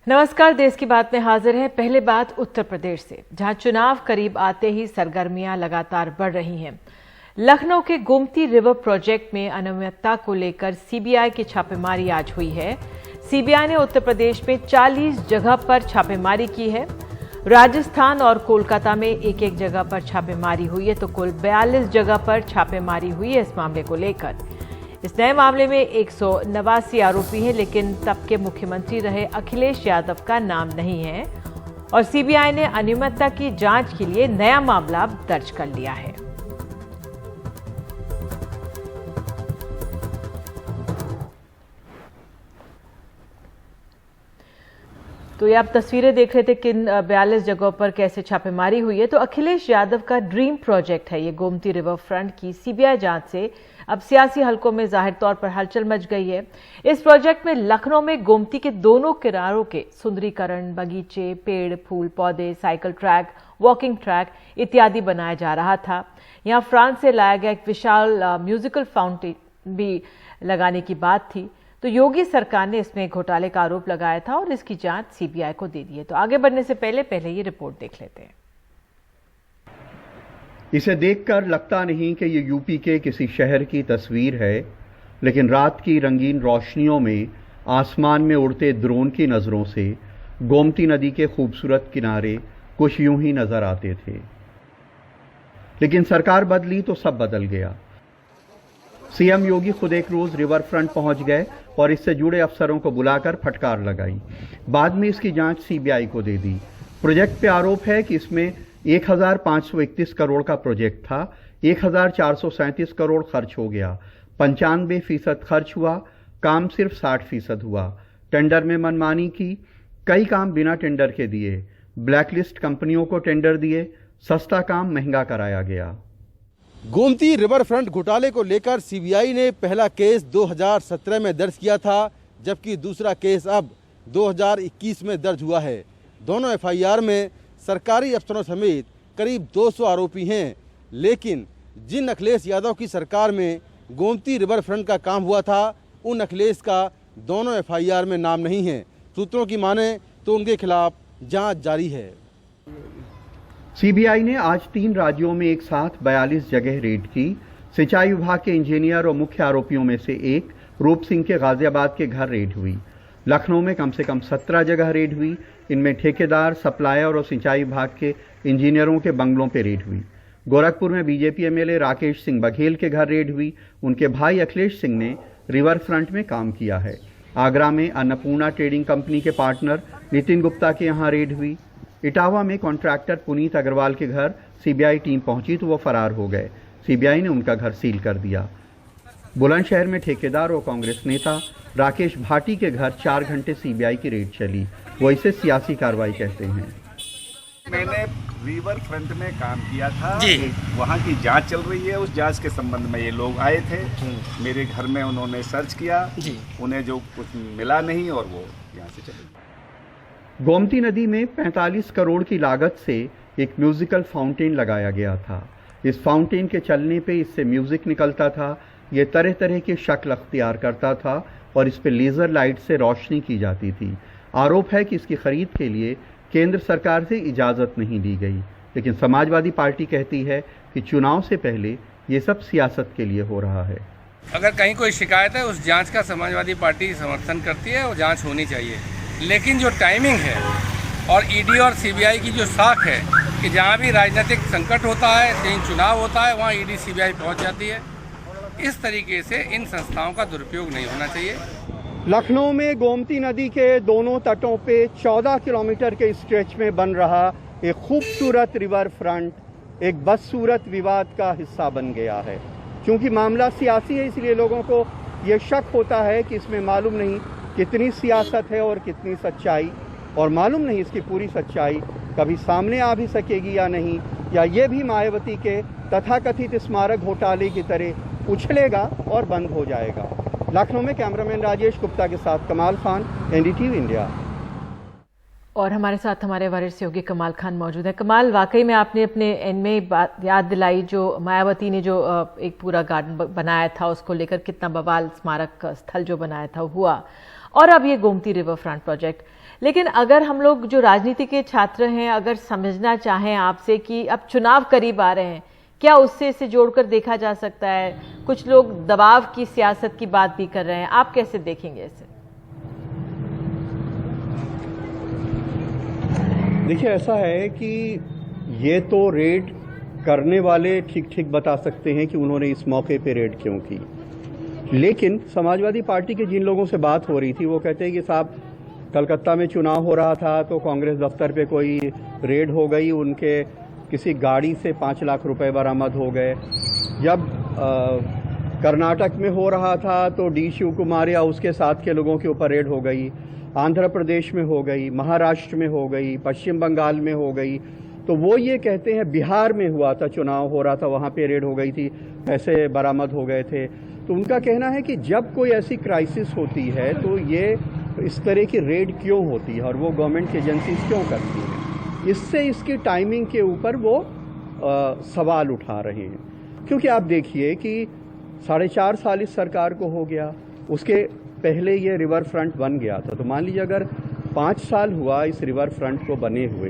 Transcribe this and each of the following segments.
नमस्कार, देश की बात में हाजिर है। पहले बात उत्तर प्रदेश से, जहां चुनाव करीब आते ही सरगर्मियां लगातार बढ़ रही हैं। लखनऊ के गोमती रिवर प्रोजेक्ट में अनियमितता को लेकर सीबीआई की छापेमारी आज हुई है। सीबीआई ने उत्तर प्रदेश में 40 जगह पर छापेमारी की है। राजस्थान और कोलकाता में एक एक जगह पर छापेमारी हुई है, तो कुल 42 जगह पर छापेमारी हुई है इस मामले को लेकर। इस नए मामले में 189 आरोपी हैं, लेकिन तब के मुख्यमंत्री रहे अखिलेश यादव का नाम नहीं है और सीबीआई ने अनियमितता की जांच के लिए नया मामला दर्ज कर लिया है। तो ये आप तस्वीरें देख रहे थे किन 42 जगहों पर कैसे छापेमारी हुई है। तो अखिलेश यादव का ड्रीम प्रोजेक्ट है ये गोमती रिवर फ्रंट की सीबीआई जांच से अब सियासी हलकों में जाहिर तौर पर हलचल मच गई है। इस प्रोजेक्ट में लखनऊ में गोमती के दोनों किनारों के सुंदरीकरण, बगीचे, पेड़, फूल, पौधे, साइकिल ट्रैक, वॉकिंग ट्रैक इत्यादि बनाया जा रहा था। यहाँ फ्रांस से लाया गया एक विशाल म्यूजिकल फाउंटेन भी लगाने की बात थी। तो योगी सरकार ने इसमें घोटाले का आरोप लगाया था और इसकी जांच सीबीआई को दे दी है। तो आगे बढ़ने से पहले ये रिपोर्ट देख लेते हैं। इसे देखकर लगता नहीं कि ये यूपी के किसी शहर की तस्वीर है, लेकिन रात की रंगीन रोशनियों में आसमान में उड़ते ड्रोन की नज़रों से गोमती नदी के खूबसूरत किनारे कुछ यूं ही नजर आते थे। लेकिन सरकार बदली तो सब बदल गया। सीएम योगी खुद एक रोज रिवर फ्रंट पहुंच गए और इससे जुड़े अफसरों को बुलाकर फटकार लगाई। बाद में इसकी जांच सीबीआई को दे दी। प्रोजेक्ट पे आरोप है कि इसमें 1531 करोड़ का प्रोजेक्ट था। 1437 करोड़ खर्च हो गया। 95% खर्च हुआ, काम सिर्फ 60% हुआ। टेंडर में मनमानी की, कई काम बिना टेंडर के दिए, ब्लैकलिस्ट कंपनियों को टेंडर दिए, सस्ता काम महंगा कराया गया। गोमती रिवर फ्रंट घोटाले को लेकर सीबीआई ने पहला केस 2017 में दर्ज किया था, जबकि दूसरा केस अब 2021 में दर्ज हुआ है। दोनों एफआईआर में सरकारी अफसरों समेत करीब 200 आरोपी हैं, लेकिन जिन अखिलेश यादव की सरकार में गोमती रिवर फ्रंट का काम हुआ था, उन अखिलेश का दोनों एफआईआर में नाम नहीं है। सूत्रों की माने तो उनके खिलाफ जांच जारी है। सीबीआई ने आज 3 राज्यों में एक साथ 42 जगह रेड की। सिंचाई विभाग के इंजीनियर और मुख्य आरोपियों में से एक रूप सिंह के गाजियाबाद के घर रेड हुई। लखनऊ में कम से कम 17 जगह रेड हुई। इनमें ठेकेदार, सप्लायर और सिंचाई विभाग के इंजीनियरों के बंगलों पर रेड हुई। गोरखपुर में बीजेपी एमएलए राकेश सिंह बघेल के घर रेड हुई। उनके भाई अखिलेश सिंह ने रिवर फ्रंट में काम किया है। आगरा में अन्नपूर्णा ट्रेडिंग कंपनी के पार्टनर नितिन गुप्ता के यहाँ रेड हुई। इटावा में कॉन्ट्रैक्टर पुनीत अग्रवाल के घर सीबीआई टीम पहुंची तो वो फरार हो गए। सीबीआई ने उनका घर सील कर दिया। बुलंदशहर में ठेकेदार और कांग्रेस नेता राकेश भाटी के घर 4 घंटे सीबीआई की रेड चली। वो इसे सियासी कार्रवाई कहते हैं। मैंने रिवर फ्रंट में काम किया था जी। वहाँ की जांच चल रही है। उस जांच के संबंध में ये लोग आए थे। मेरे घर में उन्होंने सर्च किया जी। उन्हें जो कुछ मिला नहीं और वो यहाँ से चले गए। गोमती नदी में 45 करोड़ की लागत से एक म्यूजिकल फाउंटेन लगाया गया था। इस फाउंटेन के चलने पे इससे म्यूजिक निकलता था। ये तरह तरह के शक्ल अख्तियार करता था और इस पे लेजर लाइट से रोशनी की जाती थी। आरोप है कि इसकी खरीद के लिए केंद्र सरकार से इजाजत नहीं दी गई, लेकिन समाजवादी पार्टी कहती है कि चुनाव से पहले ये सब सियासत के लिए हो रहा है। अगर कहीं कोई शिकायत है, उस जांच का समाजवादी पार्टी समर्थन करती है और जांच होनी चाहिए। लेकिन जो टाइमिंग है और ईडी और सीबीआई की जो साख है कि जहाँ भी राजनीतिक संकट होता है, कहीं चुनाव होता है, वहाँ ईडी सीबीआई पहुँच जाती है। इस तरीके से इन संस्थाओं का दुरुपयोग नहीं होना चाहिए। लखनऊ में गोमती नदी के दोनों तटों पे 14 किलोमीटर के स्ट्रेच में बन रहा एक खूबसूरत रिवर फ्रंट एक बदसूरत विवाद का हिस्सा बन गया है। क्योंकि मामला सियासी है, इसलिए लोगों को ये शक होता है कि इसमें मालूम नहीं कितनी सियासत है और कितनी सच्चाई, और मालूम नहीं इसकी पूरी सच्चाई कभी सामने आ भी सकेगी या नहीं, या ये भी मायावती के तथाकथित स्मारक घोटाले की तरह उछलेगा और बंद हो जाएगा। लखनऊ में कैमरामैन राजेश गुप्ता के साथ कमाल खान, एनडीटीवी इंडिया। और हमारे साथ हमारे वरिष्ठ सहयोगी कमाल खान मौजूद है। कमाल, वाकई में आपने अपने एंड में बात याद दिलाई, जो मायावती ने जो एक पूरा गार्डन बनाया था उसको लेकर कितना बवाल स्मारक स्थल जो बनाया था हुआ, और अब ये गोमती रिवर फ्रंट प्रोजेक्ट। लेकिन अगर हम लोग जो राजनीति के छात्र हैं, अगर समझना चाहें आपसे कि अब चुनाव करीब आ रहे हैं, क्या उससे इसे जोड़कर देखा जा सकता है? कुछ लोग दबाव की सियासत की बात भी कर रहे हैं, आप कैसे देखेंगे इसे? देखिए, ऐसा है कि ये तो रेड करने वाले ठीक ठीक बता सकते हैं कि उन्होंने इस मौके पे रेड क्यों की, लेकिन समाजवादी पार्टी के जिन लोगों से बात हो रही थी वो कहते हैं कि साहब कलकत्ता में चुनाव हो रहा था तो कांग्रेस दफ्तर पे कोई रेड हो गई, उनके किसी गाड़ी से 5 लाख रुपए बरामद हो गए। जब कर्नाटक में हो रहा था तो डी शिव कुमार या उसके साथ के लोगों के ऊपर रेड हो गई, आंध्र प्रदेश में हो गई, महाराष्ट्र में हो गई, पश्चिम बंगाल में हो गई। तो वो ये कहते हैं बिहार में हुआ था, चुनाव हो रहा था, वहाँ पे रेड हो गई थी, पैसे बरामद हो गए थे। तो उनका कहना है कि जब कोई ऐसी क्राइसिस होती है तो ये इस तरह की रेड क्यों होती है और वो गवर्नमेंट एजेंसीज क्यों करती हैं। इससे इसकी टाइमिंग के ऊपर वो सवाल उठा रहे हैं, क्योंकि आप देखिए कि 4.5 साल इस सरकार को हो गया, उसके पहले ये रिवर फ्रंट बन गया था। तो मान लीजिए अगर 5 साल हुआ इस रिवर फ्रंट को बने हुए,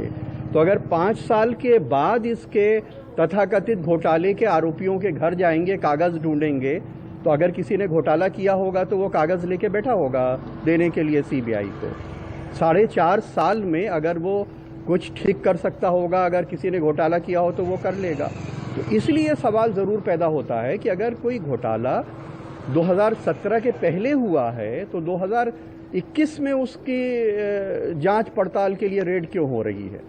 तो अगर 5 साल के बाद इसके तथाकथित घोटाले के आरोपियों के घर जाएंगे, कागज ढूंढेंगे, तो अगर किसी ने घोटाला किया होगा तो वो कागज लेके बैठा होगा देने के लिए सीबीआई को। 4.5 साल में अगर वो कुछ ठीक कर सकता होगा, अगर किसी ने घोटाला किया हो तो वो कर लेगा। तो इसलिए सवाल ज़रूर पैदा होता है कि अगर कोई घोटाला 2017 के पहले हुआ है तो 2021 में उसकी जांच पड़ताल के लिए रेड क्यों हो रही है।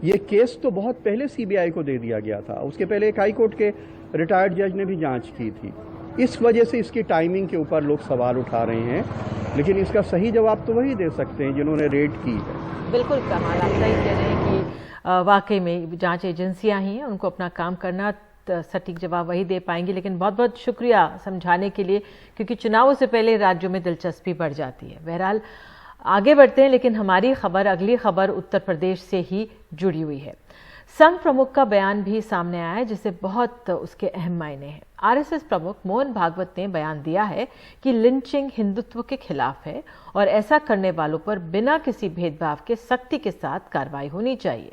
ये केस तो बहुत पहले सीबीआई को दे दिया गया था, उसके पहले एक हाई कोर्ट के रिटायर्ड जज ने भी जांच की थी। इस वजह से इसकी टाइमिंग के ऊपर लोग सवाल उठा रहे हैं, लेकिन इसका सही जवाब तो वही दे सकते हैं जिन्होंने रेड की है। बिल्कुल कमाल, आप सही कह रहे हैं कि वाकई में जांच एजेंसियां ही हैं, उनको अपना काम करना, सटीक जवाब वही दे पाएंगे। लेकिन बहुत बहुत शुक्रिया समझाने के लिए, क्योंकि चुनावों से पहले राज्यों में दिलचस्पी बढ़ जाती है। बहरहाल आगे बढ़ते हैं, लेकिन हमारी खबर, अगली खबर उत्तर प्रदेश से ही जुड़ी हुई है। संघ प्रमुख का बयान भी सामने आया है जिसे बहुत उसके अहम मायने हैं। आरएसएस प्रमुख मोहन भागवत ने बयान दिया है कि लिंचिंग हिंदुत्व के खिलाफ है और ऐसा करने वालों पर बिना किसी भेदभाव के सख्ती के साथ कार्रवाई होनी चाहिए।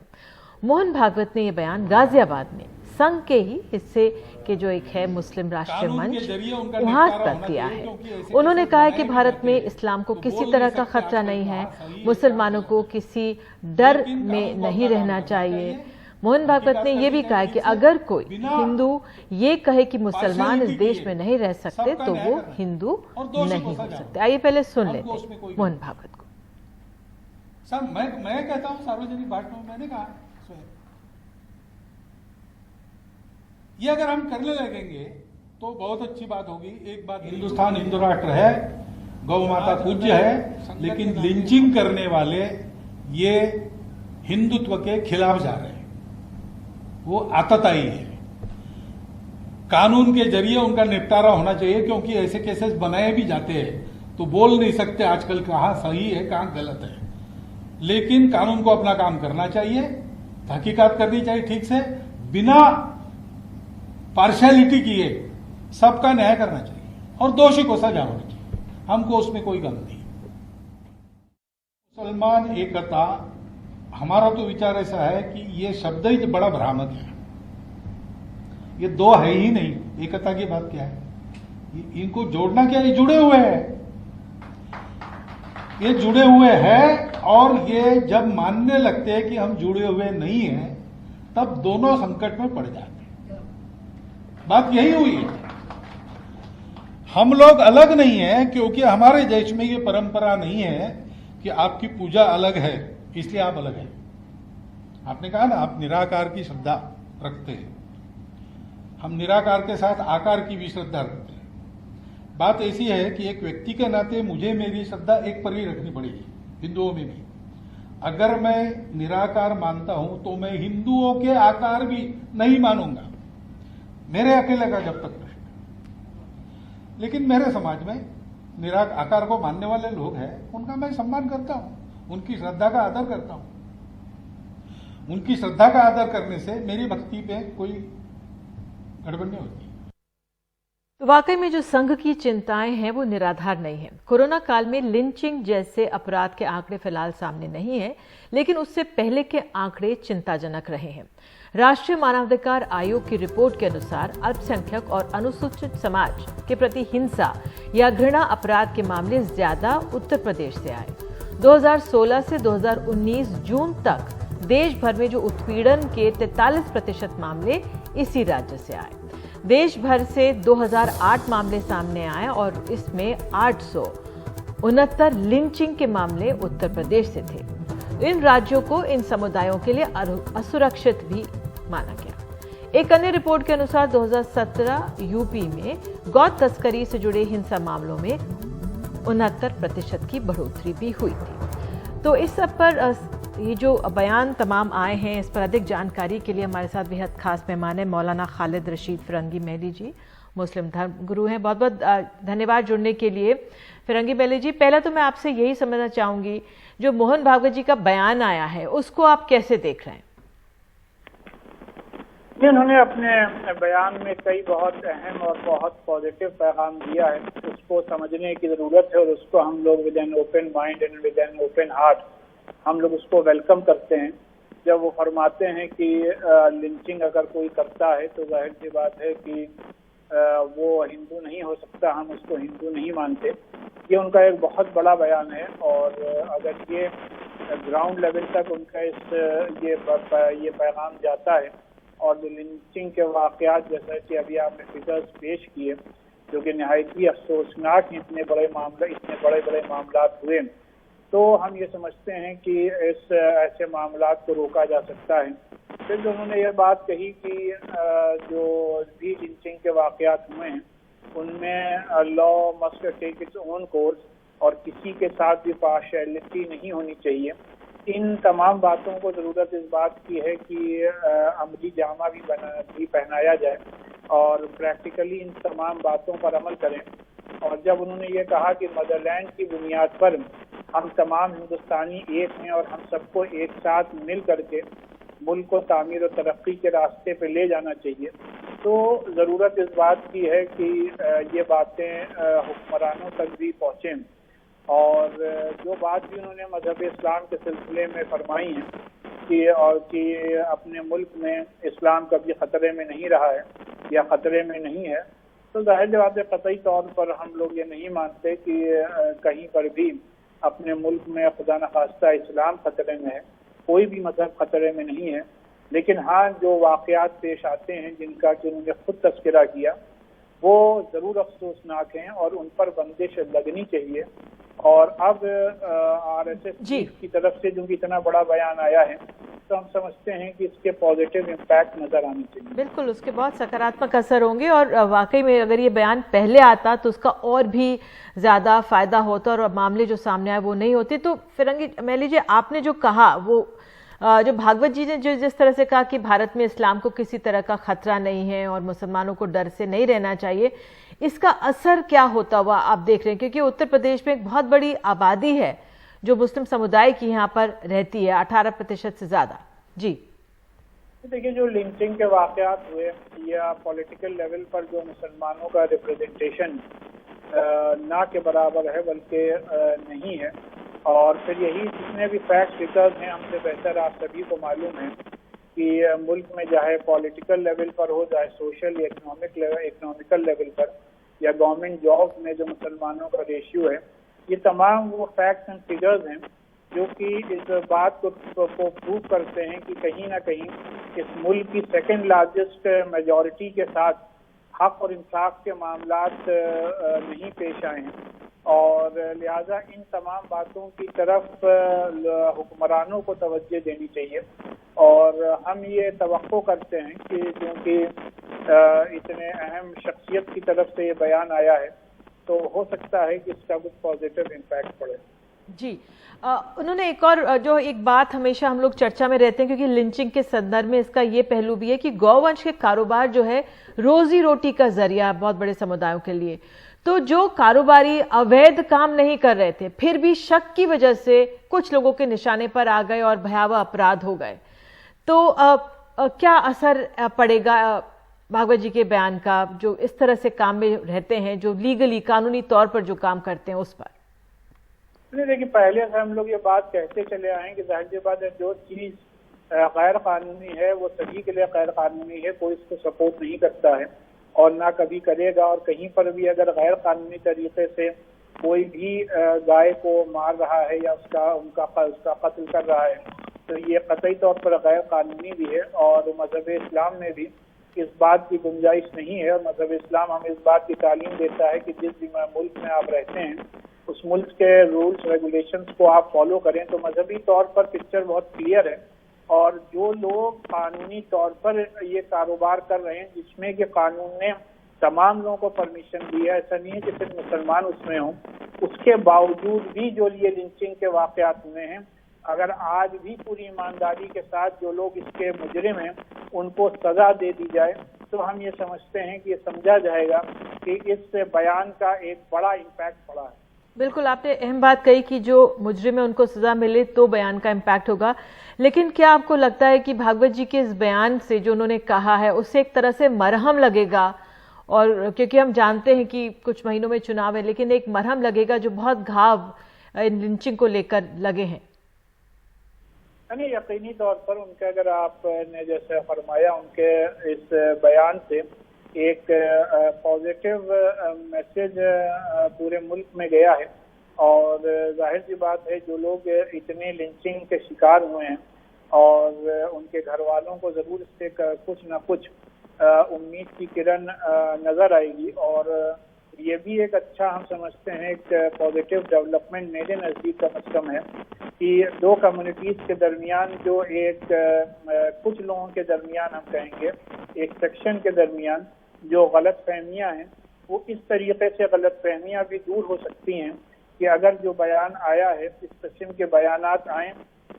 मोहन भागवत ने यह बयान गाजियाबाद में संघ के ही हिस्से के जो एक है मुस्लिम राष्ट्रीय मंच, वहां पर किया है। उन्होंने कहा है कि भारत में इस्लाम को किसी तरह का खतरा नहीं है, मुसलमानों को किसी डर में नहीं रहना चाहिए। मोहन भागवत ने यह भी कहा कि अगर कोई हिंदू ये कहे कि मुसलमान इस देश में नहीं रह सकते तो वो हिंदू नहीं हो सकते। आइए पहले सुन लेते हैं मोहन भागवत को। सर मैं कहता हूं सार्वजनिक भाषण में मैंने कहा ये अगर हम करने लगेंगे तो बहुत अच्छी बात होगी। एक बात, हिंदुस्तान हिंदू राष्ट्र है, गौ माता पूज्य है, लेकिन लिंचिंग करने वाले ये हिंदुत्व के खिलाफ जा रहे हैं, वो आतताई है। कानून के जरिए उनका निपटारा होना चाहिए, क्योंकि ऐसे केसेस बनाए भी जाते हैं तो बोल नहीं सकते आजकल कहां सही है कहां गलत है। लेकिन कानून को अपना काम करना चाहिए, तहकीकात करनी चाहिए ठीक से, बिना पार्शियलिटी किए सबका न्याय करना चाहिए और दोषी को सजा होनी चाहिए। हमको उसमें कोई गम नहीं। मुसलमान एकता, हमारा तो विचार ऐसा है कि ये शब्द ही बड़ा भ्रामक है। ये दो है ही नहीं, एकता की बात क्या है, इनको जोड़ना क्या, ये जुड़े हुए हैं, ये जुड़े हुए हैं। और ये जब मानने लगते हैं कि हम जुड़े हुए नहीं हैं, तब दोनों संकट में पड़ जाते हैं। बात यही हुई है। हम लोग अलग नहीं है, क्योंकि हमारे देश में ये परंपरा नहीं है कि आपकी पूजा अलग है इसलिए आप अलग हैं। आपने कहा ना, आप निराकार की श्रद्धा रखते हैं, हम निराकार के साथ आकार की भी श्रद्धा रखते हैं। बात ऐसी है कि एक व्यक्ति के नाते मुझे मेरी श्रद्धा एक पर ही रखनी पड़ेगी, हिंदुओं में भी। अगर मैं निराकार मानता हूं तो मैं हिंदुओं के आकार भी नहीं मानूंगा, मेरे अकेले का जब तक रहेगा। लेकिन मेरे समाज में निराकार को मानने वाले लोग हैं, उनका मैं सम्मान करता हूं, उनकी श्रद्धा का आदर करता हूं। उनकी श्रद्धा का आदर करने से मेरी भक्ति पे कोई गड़बड़ नहीं होती। वाकई में जो संघ की चिंताएं हैं वो निराधार नहीं है। कोरोना काल में लिंचिंग जैसे अपराध के आंकड़े फिलहाल सामने नहीं है, लेकिन उससे पहले के आंकड़े चिंताजनक रहे हैं। राष्ट्रीय मानवाधिकार आयोग की रिपोर्ट के अनुसार अल्पसंख्यक और अनुसूचित समाज के प्रति हिंसा या घृणा अपराध के मामले ज्यादा उत्तर प्रदेश से आए। 2016 से 2019 जून तक देश भर में जो उत्पीड़न के 43% मामले इसी राज्य से आए। देश भर से 2008 मामले सामने आए और इसमें 869 लिंचिंग के मामले उत्तर प्रदेश से थे। इन राज्यों को इन समुदायों के लिए असुरक्षित भी माना गया। एक अन्य रिपोर्ट के अनुसार 2017 यूपी में गौ तस्करी से जुड़े हिंसा मामलों में 69% की बढ़ोतरी भी हुई थी। तो इस सब पर ये जो बयान तमाम आए हैं, इस पर अधिक जानकारी के लिए हमारे साथ बेहद खास मेहमान है मौलाना खालिद रशीद फिरंगी महली जी, मुस्लिम धर्म गुरु हैं। बहुत बहुत धन्यवाद जुड़ने के लिए। फिरंगी महली जी, पहला तो मैं आपसे यही समझना चाहूंगी, जो मोहन भागवत जी का बयान आया है उसको आप कैसे देख रहे हैं? उन्होंने अपने बयान में कई बहुत अहम और बहुत पॉजिटिव पैगाम दिया है, उसको समझने की जरूरत है और उसको हम लोग with an open mind and with an open heart हम लोग उसको वेलकम करते हैं। जब वो फरमाते हैं कि लिंचिंग अगर कोई करता है तो जाहिर सी बात है कि वो हिंदू नहीं हो सकता, हम उसको हिंदू नहीं मानते। ये उनका एक बहुत बड़ा बयान है और अगर ये ग्राउंड लेवल तक उनका ये पैगाम जाता है और जो लिंचिंग के वाकयात जैसा कि अभी आपने फिगर्स पेश किए जो कि निहायत ही अफसोसनाक इतने बड़े बड़े मामला हुए, तो हम ये समझते हैं कि ऐसे मामलात को रोका जा सकता है। फिर जो उन्होंने ये बात कही कि जो भी लिंचिंग के वाकयात हुए हैं उनमें law must take its own course और किसी के साथ भी पार्शियलिटी नहीं होनी चाहिए। इन तमाम बातों को ज़रूरत इस बात की है कि अमली जामा भी पहनाया जाए और प्रैक्टिकली इन तमाम बातों पर अमल करें। और जब उन्होंने ये कहा कि मदरलैंड की बुनियाद पर हम तमाम हिंदुस्तानी एक हैं और हम सबको एक साथ मिल करके मुल्क को तामीर और तरक्की के रास्ते पे ले जाना चाहिए, तो ज़रूरत इस बात की है कि ये बातें हुक्मरानों तक भी पहुँचें। और जो बात भी उन्होंने मजहब इस्लाम के सिलसिले में फरमाई है कि अपने मुल्क में इस्लाम कभी ख़तरे में नहीं रहा है या ख़तरे में नहीं है, तो जाहिर बात है कतई तौर पर हम लोग ये नहीं मानते कि कहीं पर भी अपने मुल्क में खुदा न खास्ता इस्लाम खतरे में है, कोई भी मजहब खतरे में नहीं है। लेकिन हाँ, जो वाक़यात पेश आते हैं जिनका कि उन्होंने खुद तस्करा किया वो ज़रूर अफसोसनाक हैं और उन पर बंदिश लगनी चाहिए। और अब RSS की तरफ से जो इतना बड़ा बयान आया है तो हम समझते हैं कि इसके पॉजिटिव इम्पैक्ट नजर आने चाहिए। बिल्कुल, उसके बहुत सकारात्मक असर होंगे और वाकई में अगर ये बयान पहले आता तो उसका और भी ज़्यादा फायदा होता और मामले जो सामने आए वो नहीं होते। तो फिरंगी महली जी, आपने जो कहा वो जो भागवत जी ने जो जिस तरह से कहा कि भारत में इस्लाम को किसी तरह का खतरा नहीं है और मुसलमानों को डर से नहीं रहना चाहिए, इसका असर क्या होता हुआ आप देख रहे हैं? क्योंकि उत्तर प्रदेश में एक बहुत बड़ी आबादी है जो मुस्लिम समुदाय की यहाँ पर रहती है, 18% से ज्यादा। जी देखिए, जो लिंचिंग के वाकयात हुए या पॉलिटिकल लेवल पर जो मुसलमानों का रिप्रेजेंटेशन ना के बराबर है बल्कि नहीं है, और फिर यही जितने भी फैक्ट फिगर्स हैं हमसे बेहतर आप सभी को मालूम है कि मुल्क में चाहे पॉलिटिकल लेवल पर हो, चाहे सोशल या इकोनॉमिकल लेवल पर या गवर्नमेंट जॉब में जो मुसलमानों का रेशियो है, ये तमाम वो फैक्ट्स एंड फिगर्स हैं जो कि इस बात को प्रूव करते हैं कि कहीं ना कहीं इस मुल्क की सेकेंड लार्जेस्ट मेजॉरिटी के साथ हक और इंसाफ के मामलात नहीं पेश आए हैं। और लिहाजा इन तमाम बातों की तरफ हुक्मरानों को तवज्जो देनी चाहिए। और हम ये तवक्को करते हैं कि क्योंकि इतने अहम शख्सियत की तरफ से ये बयान आया है तो हो सकता है कि इसका कुछ पॉजिटिव इम्पैक्ट पड़े। जी, उन्होंने एक बात हमेशा हम लोग चर्चा में रहते हैं, क्योंकि लिंचिंग के संदर्भ में इसका ये पहलू भी है कि गौवंश के कारोबार जो है रोजी रोटी का जरिया बहुत बड़े समुदायों के लिए। तो जो कारोबारी अवैध काम नहीं कर रहे थे फिर भी शक की वजह से कुछ लोगों के निशाने पर आ गए और भयावह अपराध हो गए, तो क्या असर पड़ेगा भागवत जी के बयान का, जो इस तरह से काम में रहते हैं, जो लीगली कानूनी तौर पर जो काम करते हैं उस पर? नहीं, देखिए पहले से हम लोग ये बात कहते चले आए कि जाहिर सी बात है जो चीज गैर कानूनी है वो सभी के लिए गैर कानूनी है, कोई इसको सपोर्ट नहीं करता है और ना कभी करेगा। और कहीं पर भी अगर गैर कानूनी तरीके से कोई भी गाय को मार रहा है या उसका कत्ल कर रहा है तो ये कतई तौर पर गैर कानूनी भी है। और मजहब इस्लाम में भी इस बात की गुंजाइश नहीं है और मजहब इस्लाम हमें इस बात की तालीम देता है कि जिस मुल्क में आप रहते हैं उस मुल्क के रूल्स रेगुलेशंस को आप फॉलो करें। तो मजहबी तौर पर पिक्चर बहुत क्लियर है। और जो लोग कानूनी तौर पर ये कारोबार कर रहे हैं जिसमें कि कानून ने तमाम लोगों को परमिशन दी है, ऐसा नहीं है कि सिर्फ मुसलमान उसमें हों, उसके बावजूद भी जो ये लिंचिंग के वाकयात हुए हैं, अगर आज भी पूरी ईमानदारी के साथ जो लोग इसके मुजरिम हैं उनको सजा दे दी जाए तो हम ये समझते हैं कि ये समझा जाएगा कि इस बयान का एक बड़ा इम्पैक्ट पड़ा है। बिल्कुल, आपने अहम बात कही कि जो मुजरिम है उनको सजा मिले तो बयान का इम्पैक्ट होगा। लेकिन क्या आपको लगता है कि भागवत जी के इस बयान से जो उन्होंने कहा है उससे एक तरह से मरहम लगेगा? और क्योंकि हम जानते हैं कि कुछ महीनों में चुनाव है, लेकिन एक मरहम लगेगा जो बहुत घाव लिंचिंग को लेकर लगे हैं। नहीं, यकीनी तौर पर उनके, अगर आपने जैसे फरमाया, उनके इस बयान से एक पॉजिटिव मैसेज पूरे मुल्क में गया है। और जाहिर सी बात है जो लोग इतने लिंचिंग के शिकार हुए हैं और उनके घर वालों को जरूर इससे कुछ न कुछ उम्मीद की किरण नजर आएगी। और ये भी एक अच्छा, हम समझते हैं, एक पॉजिटिव डेवलपमेंट मेरे नज़दीक कम से कम है कि दो कम्युनिटीज़ के दरमियान जो एक कुछ लोगों के दरमियान, हम कहेंगे एक सेक्शन के दरमियान जो गलत फहमियाँ हैं वो इस तरीके से गलत फहमियाँ भी दूर हो सकती हैं कि अगर जो बयान आया है इस किस्म के बयानात आएँ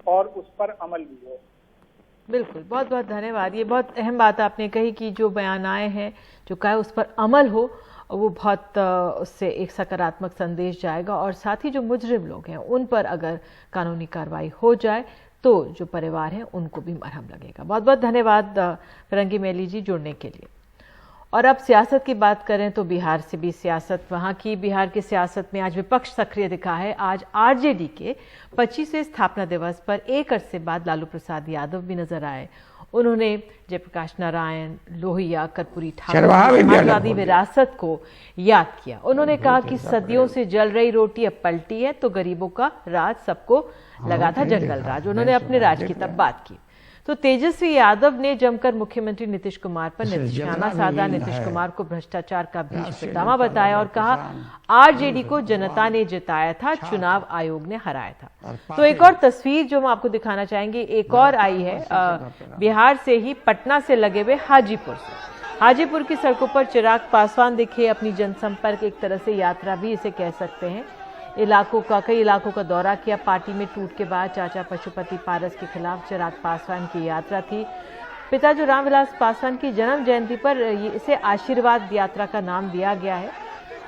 और उस पर अमल भी हो। बिल्कुल, बहुत बहुत धन्यवाद। ये बहुत अहम बात आपने कही कि जो बयान आए हैं, जो कहा उस पर अमल हो, वो बहुत उससे एक सकारात्मक संदेश जाएगा। और साथ ही जो मुजरिम लोग हैं उन पर अगर कानूनी कार्रवाई हो जाए तो जो परिवार हैं उनको भी मरहम लगेगा। बहुत बहुत धन्यवाद फिरंगी मेली जी जुड़ने के लिए। और अब सियासत की बात करें तो बिहार से भी सियासत, वहां की बिहार की सियासत में आज विपक्ष सक्रिय दिखा है। आज आरजेडी के 25वें स्थापना दिवस पर एक अरसे बाद लालू प्रसाद यादव भी नजर आए। उन्होंने जयप्रकाश नारायण, लोहिया, कर्पूरी ठाकुर समाजवादी विरासत को याद किया। उन्होंने कहा कि सदियों से जल रही रोटी अब पलटी है तो गरीबों का राज सबको लगा था जंगल राज। उन्होंने अपने राज की तब बात की। तो तेजस्वी यादव ने जमकर मुख्यमंत्री नीतीश कुमार पर निशाना साधा। नीतीश कुमार को भ्रष्टाचार का बीच पितामह बताया और कहा आरजेडी को जनता ने जिताया था, चुनाव आयोग ने हराया था। तो एक और तस्वीर जो हम आपको दिखाना चाहेंगे, एक और आई है बिहार से ही, पटना से लगे हुए हाजीपुर से। हाजीपुर की सड़कों पर चिराग पासवान दिखे, अपनी जनसंपर्क एक तरह से यात्रा भी इसे कह सकते हैं, कई इलाकों का दौरा किया। पार्टी में टूट के बाद चाचा पशुपति पारस के खिलाफ चिराग पासवान की यात्रा थी। पिता जो रामविलास पासवान की जन्म जयंती पर इसे आशीर्वाद यात्रा का नाम दिया गया है।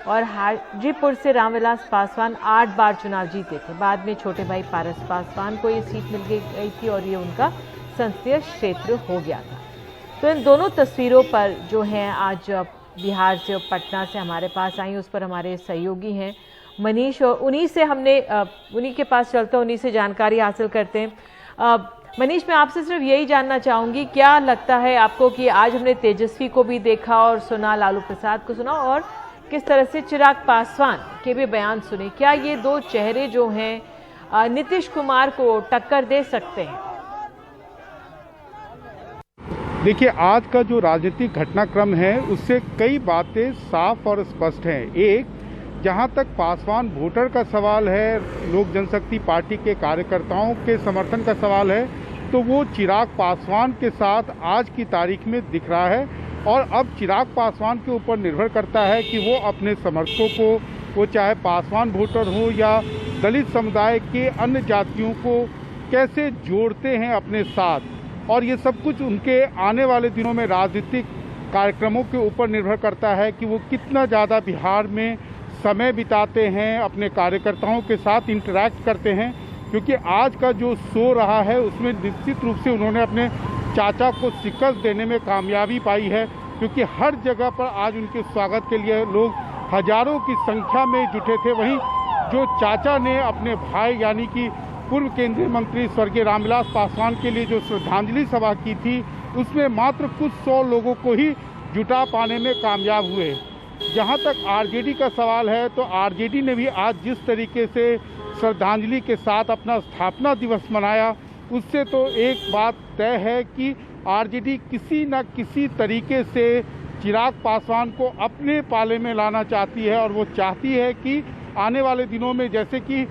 और हाजीपुर से रामविलास पासवान 8 बार चुनाव जीते थे। बाद में छोटे भाई पारस पासवान को ये सीट मिल गई थी और ये उनका संसदीय क्षेत्र हो गया था। तो इन दोनों तस्वीरों पर जो हैं आज बिहार से और पटना से हमारे पास आई, उस पर हमारे सहयोगी हैं मनीष, और उन्हीं के पास चलते हैं, उन्हीं से जानकारी हासिल करते हैं। मनीष, मैं आपसे सिर्फ यही जानना चाहूंगी, क्या लगता है आपको कि आज हमने तेजस्वी को भी देखा और सुना, लालू प्रसाद को सुना, और किस तरह से चिराग पासवान के भी बयान सुने, क्या ये दो चेहरे जो हैं नीतीश कुमार को टक्कर दे सकते हैं? देखिए, आज का जो राजनीतिक घटनाक्रम है उससे कई बातें साफ और स्पष्ट हैं। एक, जहां तक पासवान वोटर का सवाल है, लोक जनशक्ति पार्टी के कार्यकर्ताओं के समर्थन का सवाल है, तो वो चिराग पासवान के साथ आज की तारीख में दिख रहा है। और अब चिराग पासवान के ऊपर निर्भर करता है कि वो अपने समर्थकों को, वो चाहे पासवान वोटर हो या दलित समुदाय के अन्य जातियों को, कैसे जोड़ते हैं अपने साथ। और ये सब कुछ उनके आने वाले दिनों में राजनीतिक कार्यक्रमों के ऊपर निर्भर करता है कि वो कितना ज़्यादा बिहार में समय बिताते हैं, अपने कार्यकर्ताओं के साथ इंटरैक्ट करते हैं। क्योंकि आज का जो शो रहा है उसमें निश्चित रूप से उन्होंने अपने चाचा को शिकस्त देने में कामयाबी पाई है। क्योंकि हर जगह पर आज उनके स्वागत के लिए लोग हजारों की संख्या में जुटे थे। वहीं जो चाचा ने अपने भाई यानी कि पूर्व केंद्रीय मंत्री स्वर्गीय रामविलास पासवान के लिए जो श्रद्धांजलि सभा की थी, उसमें मात्र कुछ 100 लोगों को ही जुटा पाने में कामयाब हुए। जहां तक आरजेडी का सवाल है, तो आरजेडी ने भी आज जिस तरीके से श्रद्धांजलि के साथ अपना स्थापना दिवस मनाया, उससे तो एक बात तय है कि आरजेडी किसी न किसी तरीके से चिराग पासवान को अपने पाले में लाना चाहती है। और वो चाहती है कि आने वाले दिनों में, जैसे कि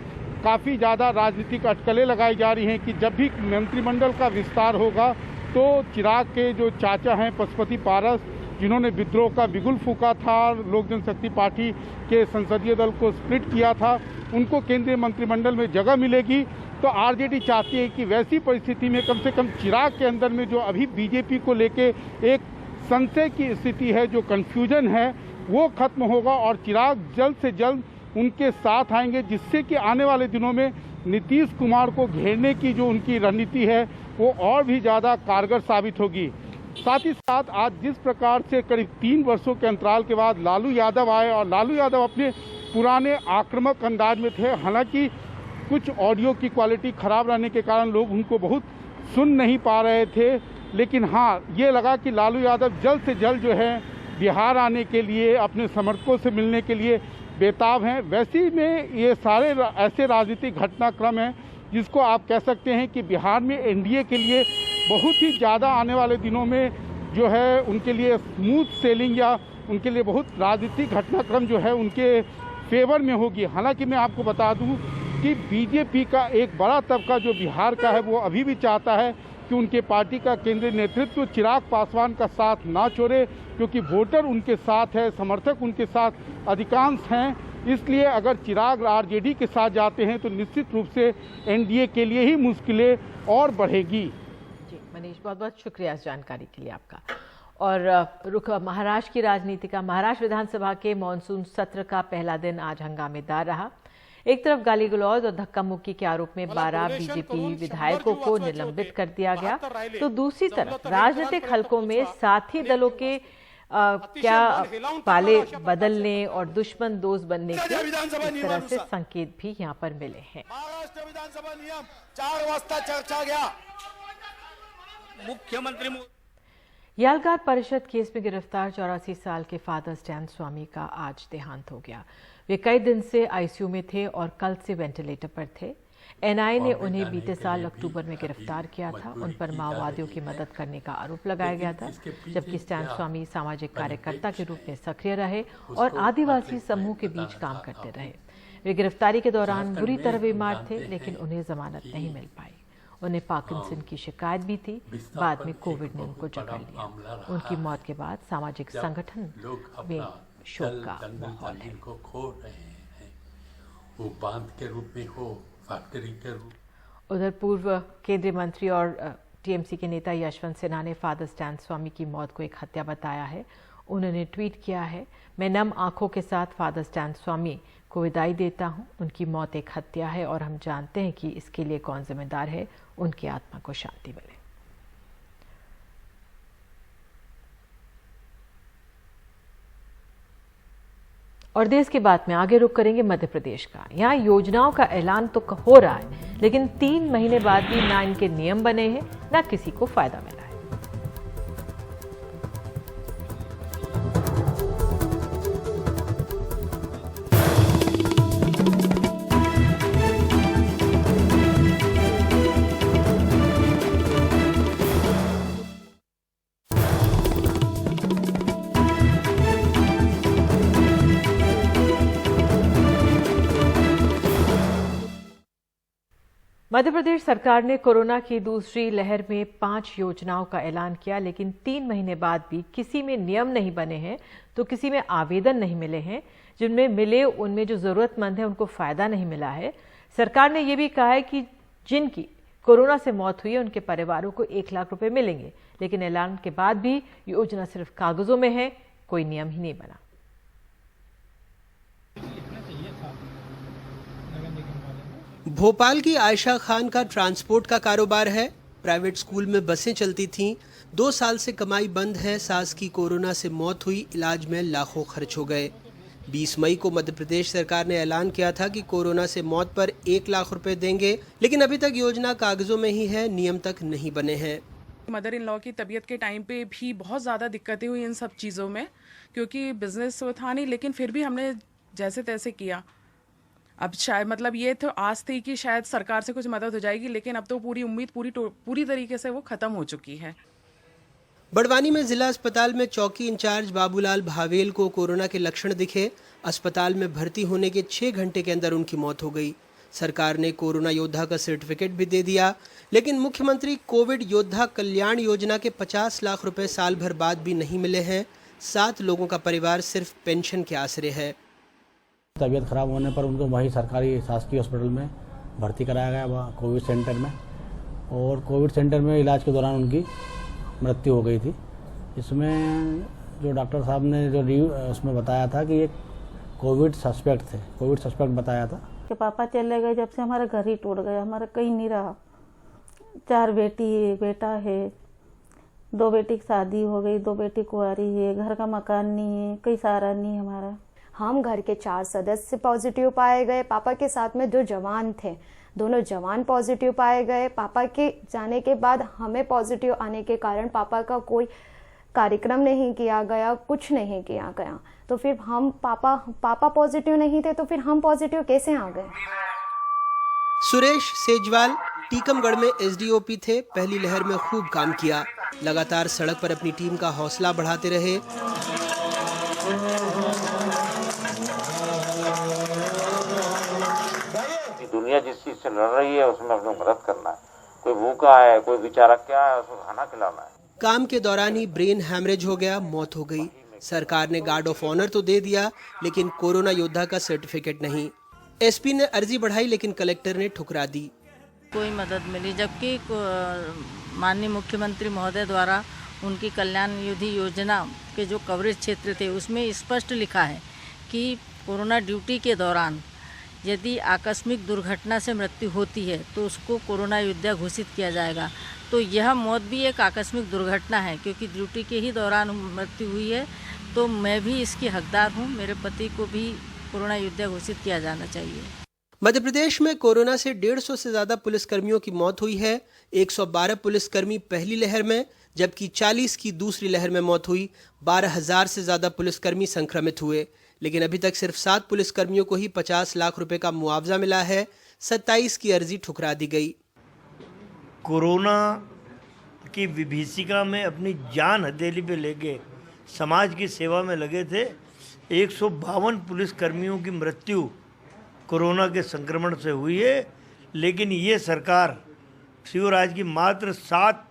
काफ़ी ज़्यादा राजनीतिक अटकलें लगाई जा रही हैं कि जब भी मंत्रिमंडल का विस्तार होगा तो चिराग के जो चाचा हैं पशुपति पारस, जिन्होंने विद्रोह का बिगुल फूंका था, लोक जनशक्ति पार्टी के संसदीय दल को स्प्लिट किया था, उनको केंद्रीय मंत्रिमंडल में जगह मिलेगी। तो आरजेडी चाहती है कि वैसी परिस्थिति में कम से कम चिराग के अंदर में जो अभी बीजेपी को लेके एक संशय की स्थिति है, जो कन्फ्यूजन है, वो खत्म होगा और चिराग जल्द से जल्द उनके साथ आएंगे, जिससे कि आने वाले दिनों में नीतीश कुमार को घेरने की जो उनकी रणनीति है वो और भी ज़्यादा कारगर साबित होगी। साथ ही साथ आज जिस प्रकार से करीब 3 वर्षों के अंतराल के बाद लालू यादव आए और लालू यादव अपने पुराने आक्रामक अंदाज में थे, हालांकि कुछ ऑडियो की क्वालिटी खराब रहने के कारण लोग उनको बहुत सुन नहीं पा रहे थे, लेकिन हाँ, ये लगा कि लालू यादव जल्द से जल्द जो है बिहार आने के लिए, अपने समर्थकों से मिलने के लिए बेताब हैं। वैसे में ये सारे ऐसे राजनीतिक घटनाक्रम हैं जिसको आप कह सकते हैं कि बिहार में एनडीए के लिए बहुत ही ज़्यादा आने वाले दिनों में जो है उनके लिए स्मूथ सेलिंग या उनके लिए बहुत राजनीतिक घटनाक्रम जो है उनके फेवर में होगी। हालांकि मैं आपको बता दूं कि बीजेपी का एक बड़ा तबका जो बिहार का है वो अभी भी चाहता है कि उनके पार्टी का केंद्रीय नेतृत्व चिराग पासवान का साथ ना छोड़े, क्योंकि वोटर उनके साथ है, समर्थक उनके साथ अधिकांश हैं। इसलिए अगर चिराग आरजेडी के साथ जाते हैं तो निश्चित रूप से एनडीए के लिए ही मुश्किलें और बढ़ेगी। जी मनीष, बहुत बहुत शुक्रिया इस जानकारी के लिए आपका। और रुख महाराष्ट्र की राजनीति का। महाराष्ट्र विधानसभा के मानसून सत्र का पहला दिन आज हंगामेदार रहा। एक तरफ गाली गलौज और धक्का मुक्की के आरोप में 12 बीजेपी विधायकों को निलंबित कर दिया गया, तो दूसरी तरफ राजनीतिक हलकों में साथी दलों के क्या पाले बदलने और दुश्मन दोस्त बनने के इस तरह से संकेत भी यहाँ पर मिले हैं। महाराष्ट्र विधानसभा नियम 4 वाजता चर्चा गया। मुख्यमंत्री यालगार परिषद केस में गिरफ्तार 84 साल के फादर स्टैन स्वामी का आज देहांत हो गया। वे कई दिन से आईसीयू में थे और कल से वेंटिलेटर पर थे। एनआईए ने उन्हें बीते साल अक्टूबर में गिरफ्तार किया था। उन पर माओवादियों की मदद करने का आरोप लगाया गया था, जबकि स्टैन स्वामी सामाजिक कार्यकर्ता के रूप में सक्रिय रहे और आदिवासी समूह के बीच काम करते रहे। वे गिरफ्तारी के दौरान बुरी तरह बीमार थे, लेकिन उन्हें जमानत नहीं मिल पाई। उन्हें पार्किंसन की शिकायत भी थी। बाद में कोविड ने उनको जकड़ लिया। उनकी मौत के बाद सामाजिक संगठन में शोक का माहौल है। खो रहे हैं, वो बांध के रूप में हो, फैक्ट्री के रूप। उधर पूर्व केंद्रीय मंत्री और टीएमसी के नेता यशवंत सिन्हा ने फादर स्टैन स्वामी की मौत को एक हत्या बताया है। उन्होंने ट्वीट किया है, मैं नम आंखों के साथ फादर स्टैन स्वामी को विदाई देता हूं। उनकी मौत एक हत्या है और हम जानते हैं कि इसके लिए कौन जिम्मेदार है। उनकी आत्मा को शांति मिले। और देश की बात में आगे रुख करेंगे मध्य प्रदेश का। यहाँ योजनाओं का ऐलान तो हो रहा है, लेकिन 3 महीने बाद भी ना इनके नियम बने हैं, ना किसी को फायदा मिला है। मध्य प्रदेश सरकार ने कोरोना की दूसरी लहर में 5 योजनाओं का ऐलान किया, लेकिन 3 महीने बाद भी किसी में नियम नहीं बने हैं, तो किसी में आवेदन नहीं मिले हैं। जिनमें मिले उनमें जो जरूरतमंद है उनको फायदा नहीं मिला है। सरकार ने यह भी कहा है कि जिनकी कोरोना से मौत हुई है उनके परिवारों को 1 लाख रुपए मिलेंगे, लेकिन ऐलान के बाद भी योजना सिर्फ कागजों में है, कोई नियम ही नहीं बना। भोपाल की आयशा खान का ट्रांसपोर्ट का कारोबार है। प्राइवेट स्कूल में बसें चलती थीं। 2 साल से कमाई बंद है, सास की कोरोना से मौत हुई, इलाज में लाखों खर्च हो गए। 20 मई को मध्य प्रदेश सरकार ने ऐलान किया था कि कोरोना से मौत पर 1 लाख रुपए देंगे, लेकिन अभी तक योजना कागजों में ही है, नियम तक नहीं बने हैं। मदर इन लॉ की तबीयत के टाइम पे भी बहुत ज़्यादा दिक्कतें हुई इन सब चीज़ों में, क्योंकि बिजनेस था नहीं, लेकिन फिर भी हमने जैसे तैसे किया। अब शायद मतलब ये तो आस थी कि शायद सरकार से कुछ मदद हो जाएगी, लेकिन अब तो पूरी उम्मीद पूरी तरीके से वो ख़त्म हो चुकी है। बड़वानी में जिला अस्पताल में चौकी इंचार्ज बाबूलाल भावेल को कोरोना के लक्षण दिखे। अस्पताल में भर्ती होने के 6 घंटे के अंदर उनकी मौत हो गई। सरकार ने कोरोना योद्धा का सर्टिफिकेट भी दे दिया, लेकिन मुख्यमंत्री कोविड योद्धा कल्याण योजना के 50 लाख रुपए साल भर बाद भी नहीं मिले हैं। 7 लोगों का परिवार सिर्फ पेंशन के आसरे है। तबीयत खराब होने पर उनको वही सरकारी शासकीय हॉस्पिटल में भर्ती कराया गया, वहाँ कोविड सेंटर में, और कोविड सेंटर में इलाज के दौरान उनकी मृत्यु हो गई थी। इसमें जो डॉक्टर साहब ने जो उसमें बताया था कि ये कोविड सस्पेक्ट थे, कोविड सस्पेक्ट बताया था। कि पापा चले गए जब से हमारा घर ही टूट गया, हमारा कहीं नहीं रहा। 4 बेटी है, बेटा है, 2 बेटी की शादी हो गई, 2 बेटी कुंवारी है, घर का मकान नहीं है, कोई सहारा नहीं हमारा। हम घर के 4 सदस्य पॉजिटिव पाए गए। पापा के साथ में 2 जवान थे, दोनों जवान पॉजिटिव पाए गए। पापा के जाने के बाद हमें पॉजिटिव आने के कारण पापा का कोई कार्यक्रम नहीं किया गया, कुछ नहीं किया गया। तो फिर हम पापा पॉजिटिव नहीं थे, तो फिर हम पॉजिटिव कैसे आ गए? सुरेश सेजवाल टीकमगढ़ में एसडीओपी थे। पहली लहर में खूब काम किया, लगातार सड़क पर अपनी टीम का हौसला बढ़ाते रहे। दुनिया जिस चीज से लड़ रही है उसमें अपनी मदद करना है। कोई भूखा है, कोई बेचारा क्या है, उसको खाना खिलाना है। काम के दौरान ही ब्रेन हैमरेज हो गया, मौत हो गई। सरकार ने गार्ड ऑफ ऑनर तो दे दिया, लेकिन कोरोना योद्धा का सर्टिफिकेट नहीं। एसपी ने अर्जी बढ़ाई, लेकिन कलेक्टर ने ठुकरा दी। कोई मदद मिली, जबकि माननीय मुख्यमंत्री महोदय द्वारा उनकी कल्याण निधि योजना के जो कवरेज क्षेत्र थे उसमें स्पष्ट लिखा है कि कोरोना ड्यूटी के दौरान यदि आकस्मिक दुर्घटना से मृत्यु होती है तो उसको कोरोना योद्धा घोषित किया जाएगा। तो यह मौत भी एक आकस्मिक दुर्घटना है, क्योंकि ड्यूटी के ही दौरान मृत्यु हुई है। तो मैं भी इसकी हकदार हूँ, मेरे पति को भी कोरोना योद्धा घोषित किया जाना चाहिए। मध्य प्रदेश में कोरोना से 150 से ज्यादा पुलिसकर्मियों की मौत हुई है। 112 पुलिसकर्मी पहली लहर में, जबकि 40 की दूसरी लहर में मौत हुई। 12,000 से ज्यादा पुलिसकर्मी संक्रमित हुए, लेकिन अभी तक सिर्फ 7 पुलिसकर्मियों को ही 50 लाख रुपए का मुआवजा मिला है। 27 की अर्जी ठुकरा दी गई। कोरोना की विभीषिका में अपनी जान हथेली पे लेके समाज की सेवा में लगे थे। 152 पुलिसकर्मियों की मृत्यु कोरोना के संक्रमण से हुई है, लेकिन ये सरकार शिवराज की मात्र 7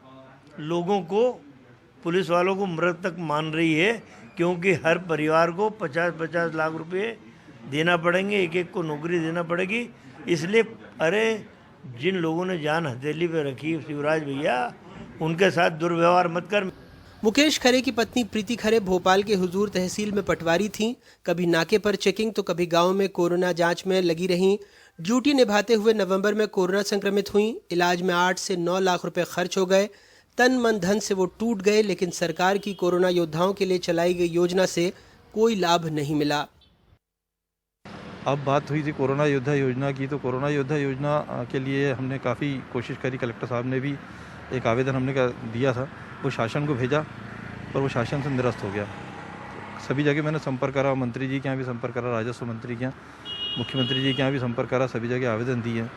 लोगों को, पुलिस वालों को मृतक मान रही है, क्योंकि हर परिवार को 50-50 लाख रुपए देना पड़ेंगे, एक को नौकरी देना पड़ेगी। इसलिए अरे जिन लोगों ने जान हथेली पे रखी शिवराज भैया, उनके साथ दुर्व्यवहार मत कर। मुकेश खरे की पत्नी प्रीति खरे भोपाल के हुजूर तहसील में पटवारी थीं। कभी नाके पर चेकिंग तो कभी गांव में कोरोना जांच में लगी रहीं। ड्यूटी निभाते हुए नवंबर में कोरोना संक्रमित हुई। इलाज में 8 से 9 लाख रुपए खर्च हो गए। तन मन धन से वो टूट गए, लेकिन सरकार की कोरोना योद्धाओं के लिए चलाई गई योजना से कोई लाभ नहीं मिला। अब बात हुई थी कोरोना योद्धा योजना की, तो कोरोना योद्धा योजना के लिए हमने काफ़ी कोशिश करी। कलेक्टर साहब ने भी एक आवेदन हमने दिया था, वो शासन को भेजा, पर वो शासन से निरस्त हो गया। सभी जगह मैंने संपर्क करा, मंत्री जी के यहाँ भी संपर्क करा, राजस्व मंत्री के यहाँ, मुख्यमंत्री जी के यहाँ भी संपर्क करा, सभी जगह आवेदन दिए हैं,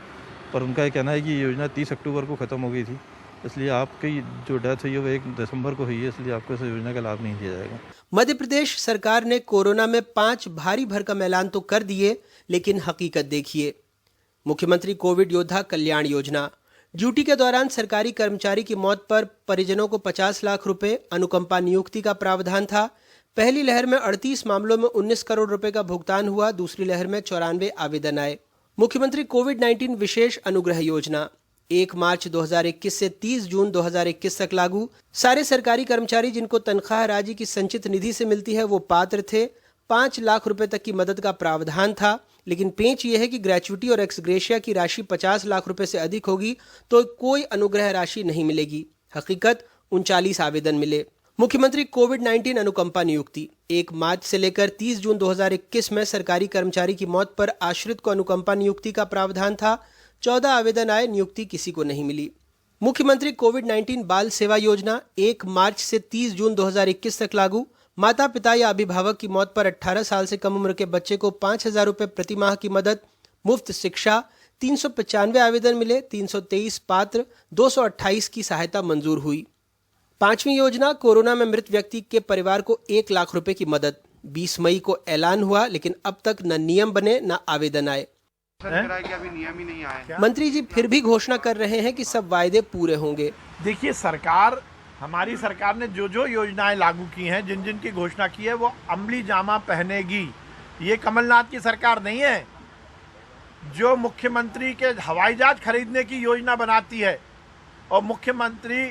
पर उनका ये कहना है कि योजना 30 अक्टूबर को ख़त्म हो गई थी, इसलिए आपकी जो डेथ हुई है वो 1 दिसंबर को हुई है, इसलिए आपको इस योजना का लाभ नहीं दिया जाएगा। मध्य प्रदेश सरकार ने कोरोना में 5 भारी भरकम ऐलान तो कर दिए, लेकिन हकीकत देखिए। मुख्यमंत्री कोविड योद्धा कल्याण योजना, ड्यूटी के दौरान सरकारी कर्मचारी की मौत पर परिजनों को 50 लाख रुपए अनुकंपा नियुक्ति का प्रावधान था। पहली लहर में 38 मामलों में 19 करोड़ रुपए का भुगतान हुआ। दूसरी लहर में 94 आवेदन आए। मुख्यमंत्री कोविड-19 विशेष अनुग्रह योजना 1 मार्च 2021 से 30 जून 2021 तक लागू। सारे सरकारी कर्मचारी जिनको तनख्वाह राजी की संचित निधि से मिलती है वो पात्र थे। 5 लाख रुपए तक की मदद का प्रावधान था, लेकिन पेंच ये है कि ग्रेच्युटी और एक्सग्रेशिया की राशि 50 लाख रुपए से अधिक होगी तो कोई अनुग्रह राशि नहीं मिलेगी। हकीकत 39 आवेदन मिले। मुख्यमंत्री कोविड-19 अनुकंपा नियुक्ति। 1 मार्च से लेकर 30 जून 2021 में सरकारी कर्मचारी की मौत पर आश्रित को अनुकंपा नियुक्ति का प्रावधान था। 14 आवेदन आए, नियुक्ति किसी को नहीं मिली। मुख्यमंत्री कोविड-19 बाल सेवा योजना 1 मार्च से 30 जून 2021 तक लागू। माता पिता या अभिभावक की मौत पर 18 साल से कम उम्र के बच्चे को 5,000 रुपए प्रति माह की मदद। मुफ्त शिक्षा। 395 आवेदन मिले, 323 पात्र, 228 की सहायता मंजूर हुई। 5वीं योजना कोरोना में मृत व्यक्ति के परिवार को 1 लाख रुपए की मदद। 20 मई को ऐलान हुआ, लेकिन अब तक न नियम बने न आवेदन आए। अभी नियम ही नहीं आया। मंत्री जी फिर भी घोषणा कर रहे हैं कि सब वायदे पूरे होंगे। देखिए, हमारी सरकार ने जो जो योजनाएं लागू की हैं, जिन जिन की घोषणा की है, वो अमली जामा पहनेगी। ये कमलनाथ की सरकार नहीं है जो मुख्यमंत्री के हवाई जहाज खरीदने की योजना बनाती है और मुख्यमंत्री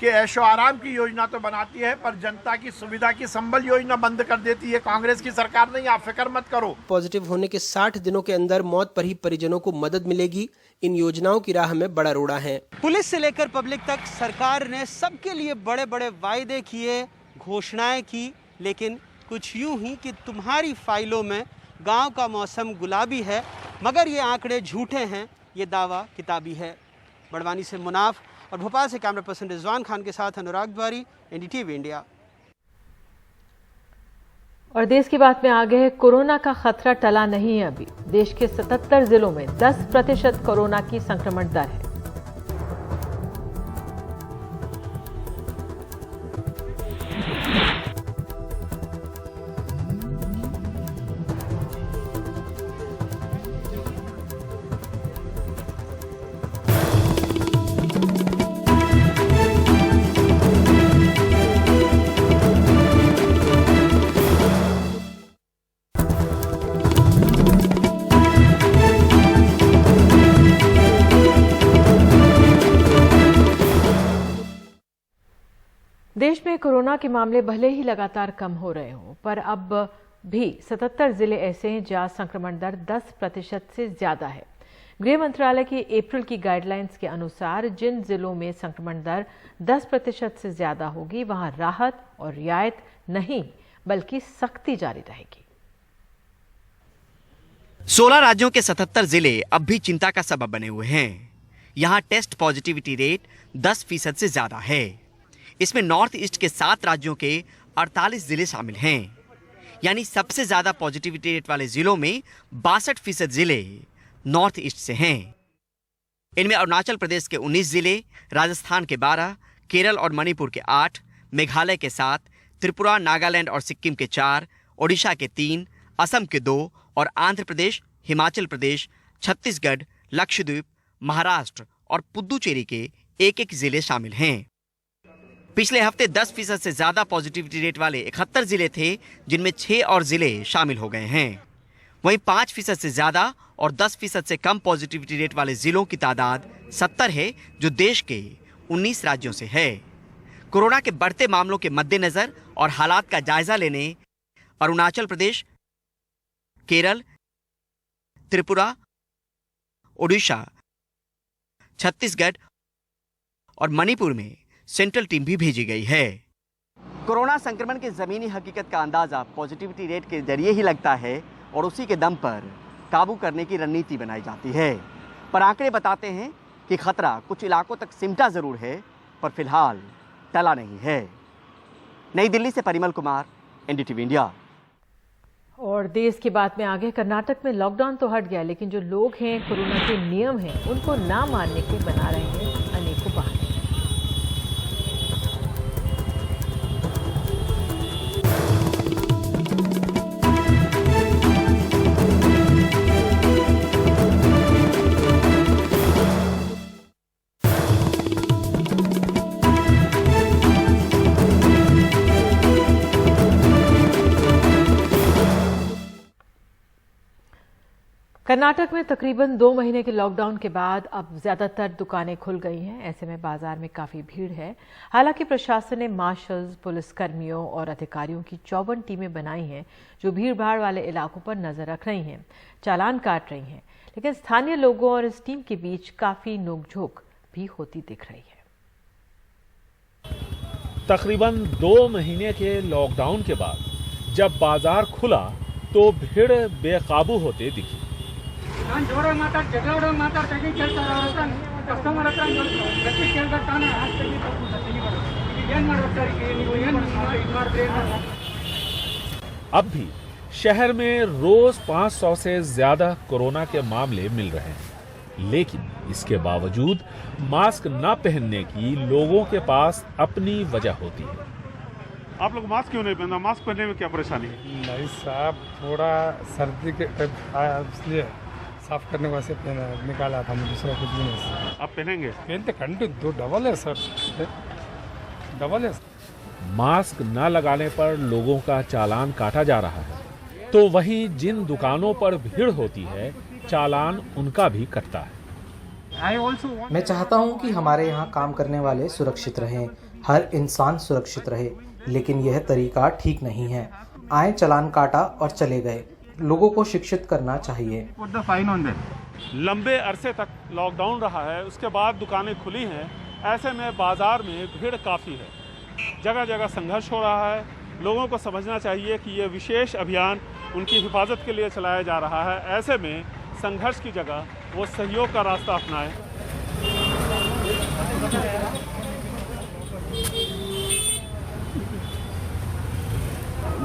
के ऐशो आराम की योजना तो बनाती है, पर जनता की सुविधा की संबल योजना बंद कर देती है। कांग्रेस की सरकार नहीं, आप फिक्र मत करो। पॉजिटिव होने के 60 दिनों के अंदर मौत पर ही परिजनों को मदद मिलेगी। इन योजनाओं की राह में बड़ा रोड़ा है। पुलिस से लेकर पब्लिक तक सरकार ने सबके लिए बड़े बड़े वायदे किए, घोषणाएं की, लेकिन कुछ यूं ही कि तुम्हारी फाइलों में गांव का मौसम गुलाबी है, मगर ये आंकड़े झूठे हैं, ये दावा किताबी है। बड़वानी से मुनाफ और भोपाल से कैमरा पर्सन रिजवान खान के साथ अनुराग द्वारी, एनडीटीवी इंडिया। और देश की बात में आगे है, कोरोना का खतरा टला नहीं है। अभी देश के 77 जिलों में 10% कोरोना की संक्रमण दर है। देश में कोरोना के मामले भले ही लगातार कम हो रहे हों, पर अब भी 77 जिले ऐसे हैं जहां संक्रमण दर 10% से ज्यादा है। गृह मंत्रालय की अप्रैल की गाइडलाइंस के अनुसार जिन जिलों में संक्रमण दर 10% से ज्यादा होगी, वहां राहत और रियायत नहीं, बल्कि सख्ती जारी रहेगी। 16 राज्यों के 77 जिले अब भी चिंता का सबब बने हुए हैं। यहां टेस्ट पॉजिटिविटी रेट 10% से ज्यादा है। इसमें नॉर्थ ईस्ट के 7 राज्यों के 48 जिले शामिल हैं। यानी सबसे ज्यादा पॉजिटिविटी रेट वाले जिलों में 62% जिले नॉर्थ ईस्ट से हैं। इनमें अरुणाचल प्रदेश के 19 जिले, राजस्थान के 12, केरल और मणिपुर के 8, मेघालय के 7, त्रिपुरा, नागालैंड और सिक्किम के 4, ओडिशा के 3, असम के 2 और आंध्र प्रदेश, हिमाचल प्रदेश, छत्तीसगढ़, लक्षद्वीप, महाराष्ट्र और पुद्दुचेरी के 1-1 जिले शामिल हैं। पिछले हफ्ते 10% से ज्यादा पॉजिटिविटी रेट वाले 71 जिले थे, जिनमें 6 और जिले शामिल हो गए हैं। वहीं 5% से ज्यादा और 10% से कम पॉजिटिविटी रेट वाले जिलों की तादाद 70 है, जो देश के 19 राज्यों से है। कोरोना के बढ़ते मामलों के मद्देनजर और हालात का जायजा लेने अरुणाचल प्रदेश, केरल, त्रिपुरा, ओडिशा, छत्तीसगढ़ और मणिपुर में सेंट्रल टीम भी भेजी गई है। कोरोना संक्रमण की जमीनी हकीकत का अंदाजा पॉजिटिविटी रेट के जरिए ही लगता है और उसी के दम पर काबू करने की रणनीति बनाई जाती है। पर आंकड़े बताते हैं कि खतरा कुछ इलाकों तक सिमटा जरूर है, पर फिलहाल टला नहीं है। नई दिल्ली से परिमल कुमार, एनडीटीवी इंडिया। और देश की बात में आगे, कर्नाटक में लॉकडाउन तो हट गया, लेकिन जो लोग हैं, कोरोना के नियम हैं, उनको ना मानने के बना रहे हैं अनेकों बहाने। कर्नाटक में तकरीबन 2 महीने के लॉकडाउन के बाद अब ज्यादातर दुकानें खुल गई हैं। ऐसे में बाजार में काफी भीड़ है। हालांकि प्रशासन ने मार्शल्स, पुलिसकर्मियों और अधिकारियों की 54 टीमें बनाई हैं, जो भीड़-भाड़ वाले इलाकों पर नजर रख रही हैं, चालान काट रही हैं। लेकिन स्थानीय लोगों और इस टीम के बीच काफी नोकझोंक भी होती दिख रही है। तकरीबन 2 महीने के लॉकडाउन के बाद जब बाजार खुला तो भीड़ बेकाबू होते दिखी। अब भी शहर में रोज 500 से ज्यादा कोरोना के मामले मिल रहे हैं, लेकिन इसके बावजूद मास्क न पहनने की लोगों के पास अपनी वजह होती है। आप लोग मास्क क्यों नहीं पहनते? मास्क पहनने में क्या परेशानी है? नहीं साहब, थोड़ा सर्दी के आया इसलिए साफ करने वास्ते पहना निकाला था, दूसरा कुछ भी नहीं। आप पहनेंगे? पहनते कंटिन्यू, 2 डबल है सर, डबल है। मास्क न लगाने पर लोगों का चालान काटा जा रहा है, तो वहीं जिन दुकानों पर भीड़ होती है चालान उनका भी कटता है। मैं चाहता हूं कि हमारे यहां काम करने वाले सुरक्षित रहें, हर इंसान सुरक्षित रहे, लेकिन यह तरीका ठीक नहीं है। आए चालान काटा और चले गए, लोगों को शिक्षित करना चाहिए। लंबे अरसे तक लॉकडाउन रहा है, उसके बाद दुकानें खुली हैं, ऐसे में बाजार में भीड़ काफ़ी है, जगह जगह संघर्ष हो रहा है। लोगों को समझना चाहिए कि ये विशेष अभियान उनकी हिफाजत के लिए चलाया जा रहा है। ऐसे में संघर्ष की जगह वो सहयोग का रास्ता अपनाएं।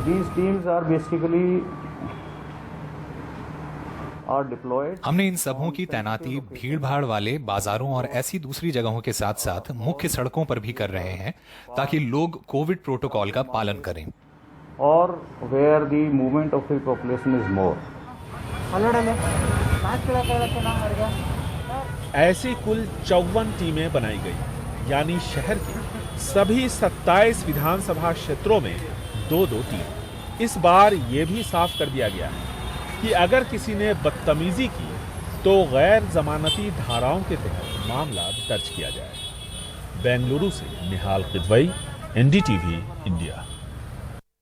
These teams are basically हमने इन सबों की तैनाती भीड़ भाड़ वाले बाजारों और ऐसी दूसरी जगहों के साथ साथ मुख्य सड़कों पर भी कर रहे हैं, ताकि लोग कोविड प्रोटोकॉल का पालन करें। और where the movement of the population is more. ऐसी कुल 54 टीमें बनाई गई, यानी शहर के सभी 27 विधानसभा क्षेत्रों में 2-2 टीम। इस बार ये भी साफ कर दिया गया है कि अगर किसी ने बदतमीजी की तो गैर जमानती धाराओं के तहत मामला दर्ज किया जाए। बेंगलुरु से निहाल किदवई, NDTV इंडिया।